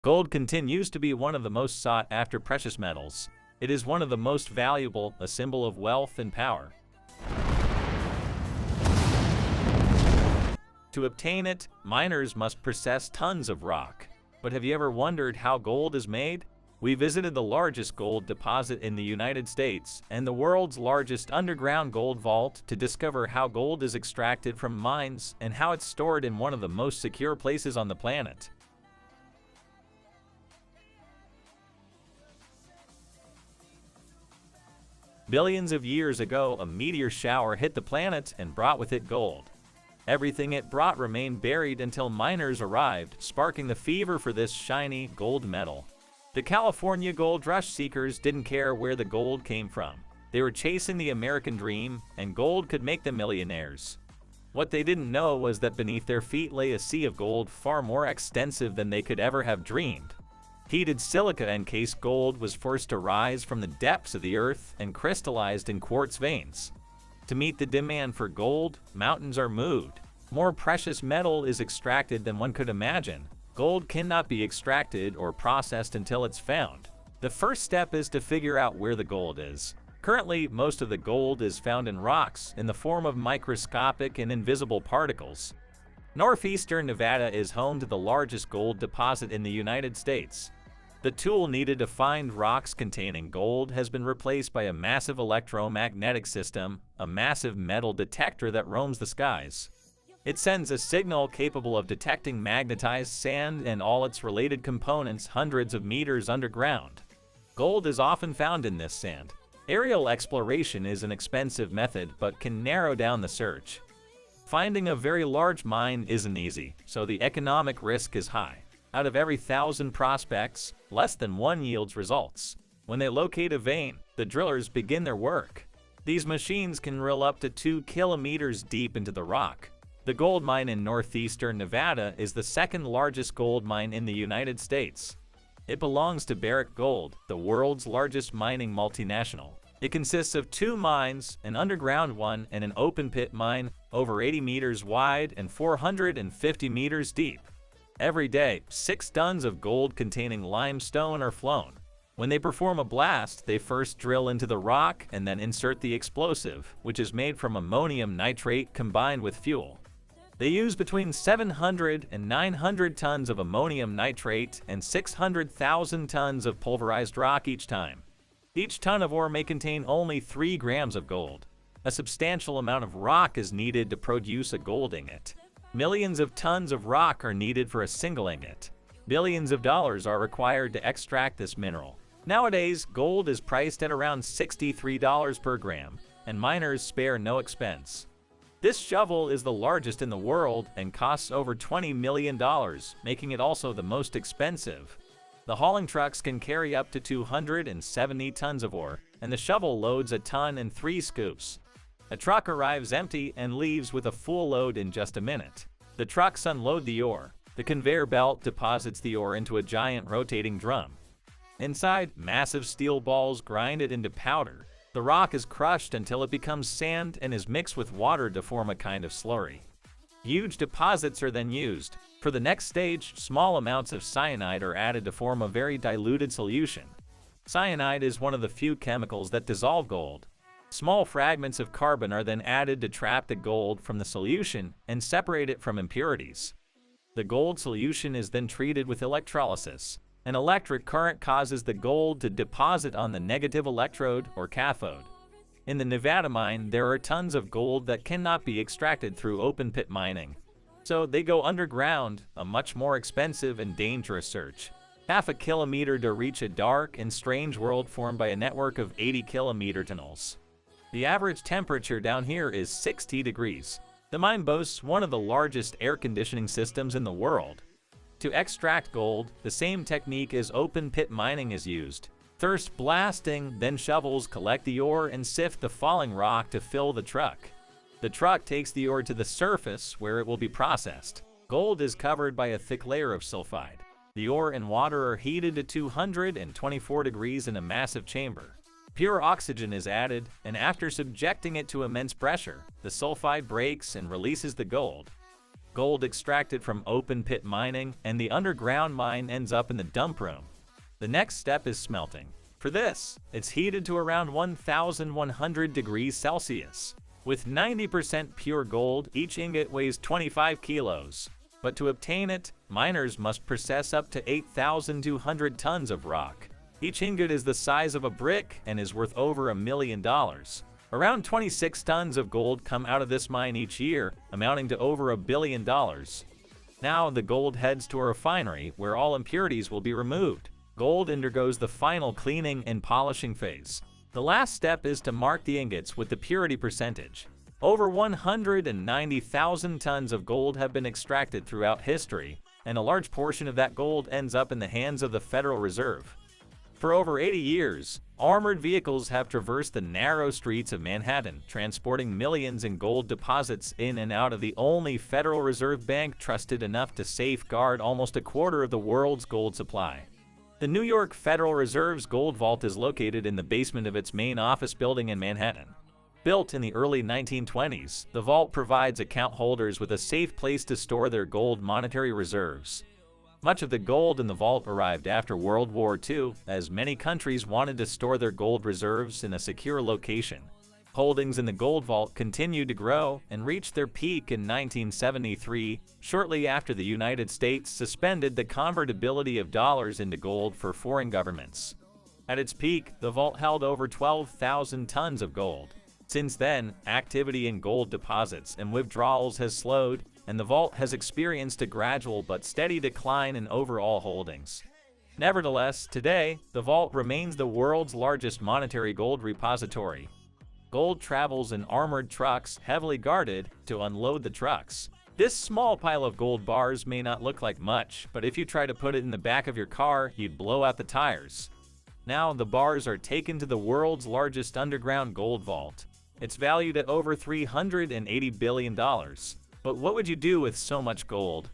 Gold continues to be one of the most sought-after precious metals. It is one of the most valuable, a symbol of wealth and power. To obtain it, miners must process tons of rock. But have you ever wondered how gold is made? We visited the largest gold deposit in the United States and the world's largest underground gold vault to discover how gold is extracted from mines and how it's stored in one of the most secure places on the planet. Billions of years ago, a meteor shower hit the planet and brought with it gold. Everything it brought remained buried until miners arrived, sparking the fever for this shiny gold metal. The California gold rush seekers didn't care where the gold came from. They were chasing the American dream, and gold could make them millionaires. What they didn't know was that beneath their feet lay a sea of gold far more extensive than they could ever have dreamed. Heated silica-encased gold was forced to rise from the depths of the earth and crystallized in quartz veins. To meet the demand for gold, mountains are moved. More precious metal is extracted than one could imagine. Gold cannot be extracted or processed until it's found. The first step is to figure out where the gold is. Currently, most of the gold is found in rocks in the form of microscopic and invisible particles. Northeastern Nevada is home to the largest gold deposit in the United States. The tool needed to find rocks containing gold has been replaced by a massive electromagnetic system, a massive metal detector that roams the skies. It sends a signal capable of detecting magnetized sand and all its related components hundreds of meters underground. Gold is often found in this sand. Aerial exploration is an expensive method but can narrow down the search. Finding a very large mine isn't easy, so the economic risk is high. Out of every 1,000 prospects, less than one yields results. When they locate a vein, the drillers begin their work. These machines can drill up to 2 kilometers deep into the rock. The gold mine in northeastern Nevada is the second largest gold mine in the United States. It belongs to Barrick Gold, the world's largest mining multinational. It consists of 2 mines, an underground one and an open-pit mine, over 80 meters wide and 450 meters deep. Every day, 6 tons of gold containing limestone are flown. When they perform a blast, they first drill into the rock and then insert the explosive, which is made from ammonium nitrate combined with fuel. They use between 700 and 900 tons of ammonium nitrate and 600,000 tons of pulverized rock each time. Each ton of ore may contain only 3 grams of gold. A substantial amount of rock is needed to produce a gold ingot. Millions of tons of rock are needed for a single ingot. Billions of dollars are required to extract this mineral. Nowadays, gold is priced at around $63 per gram, and miners spare no expense. This shovel is the largest in the world and costs over $20 million, making it also the most expensive. The hauling trucks can carry up to 270 tons of ore, and the shovel loads a ton in 3 scoops. A truck arrives empty and leaves with a full load in just a minute. The trucks unload the ore. The conveyor belt deposits the ore into a giant rotating drum. Inside, massive steel balls grind it into powder. The rock is crushed until it becomes sand and is mixed with water to form a kind of slurry. Huge deposits are then used. For the next stage, small amounts of cyanide are added to form a very diluted solution. Cyanide is one of the few chemicals that dissolve gold. Small fragments of carbon are then added to trap the gold from the solution and separate it from impurities. The gold solution is then treated with electrolysis. An electric current causes the gold to deposit on the negative electrode or cathode. In the Nevada mine, there are tons of gold that cannot be extracted through open-pit mining. So they go underground, a much more expensive and dangerous search. Half a kilometer to reach a dark and strange world formed by a network of 80-kilometer tunnels. The average temperature down here is 60 degrees. The mine boasts one of the largest air conditioning systems in the world. To extract gold, the same technique as open-pit mining is used. First blasting, then shovels collect the ore and sift the falling rock to fill the truck. The truck takes the ore to the surface where it will be processed. Gold is covered by a thick layer of sulfide. The ore and water are heated to 224 degrees in a massive chamber. Pure oxygen is added, and after subjecting it to immense pressure, the sulfide breaks and releases the gold. Gold extracted from open pit mining and the underground mine ends up in the dump room. The next step is smelting. For this, it's heated to around 1,100 degrees Celsius. With 90% pure gold, each ingot weighs 25 kilos. But to obtain it, miners must process up to 8,200 tons of rock. Each ingot is the size of a brick and is worth over $1 million. Around 26 tons of gold come out of this mine each year, amounting to over $1 billion. Now the gold heads to a refinery where all impurities will be removed. Gold undergoes the final cleaning and polishing phase. The last step is to mark the ingots with the purity percentage. Over 190,000 tons of gold have been extracted throughout history, and a large portion of that gold ends up in the hands of the Federal Reserve. For over 80 years, armored vehicles have traversed the narrow streets of Manhattan, transporting millions in gold deposits in and out of the only Federal Reserve Bank trusted enough to safeguard almost a quarter of the world's gold supply. The New York Federal Reserve's gold vault is located in the basement of its main office building in Manhattan. Built in the early 1920s, the vault provides account holders with a safe place to store their gold monetary reserves. Much of the gold in the vault arrived after World War II, as many countries wanted to store their gold reserves in a secure location. Holdings in the gold vault continued to grow and reached their peak in 1973, shortly after the United States suspended the convertibility of dollars into gold for foreign governments. At its peak, the vault held over 12,000 tons of gold. Since then, activity in gold deposits and withdrawals has slowed, and the vault has experienced a gradual but steady decline in overall holdings. Nevertheless, today, the vault remains the world's largest monetary gold repository. Gold travels in armored trucks, heavily guarded, to unload the trucks. This small pile of gold bars may not look like much, but if you try to put it in the back of your car, you'd blow out the tires. Now, the bars are taken to the world's largest underground gold vault. It's valued at over $380 billion. But what would you do with so much gold?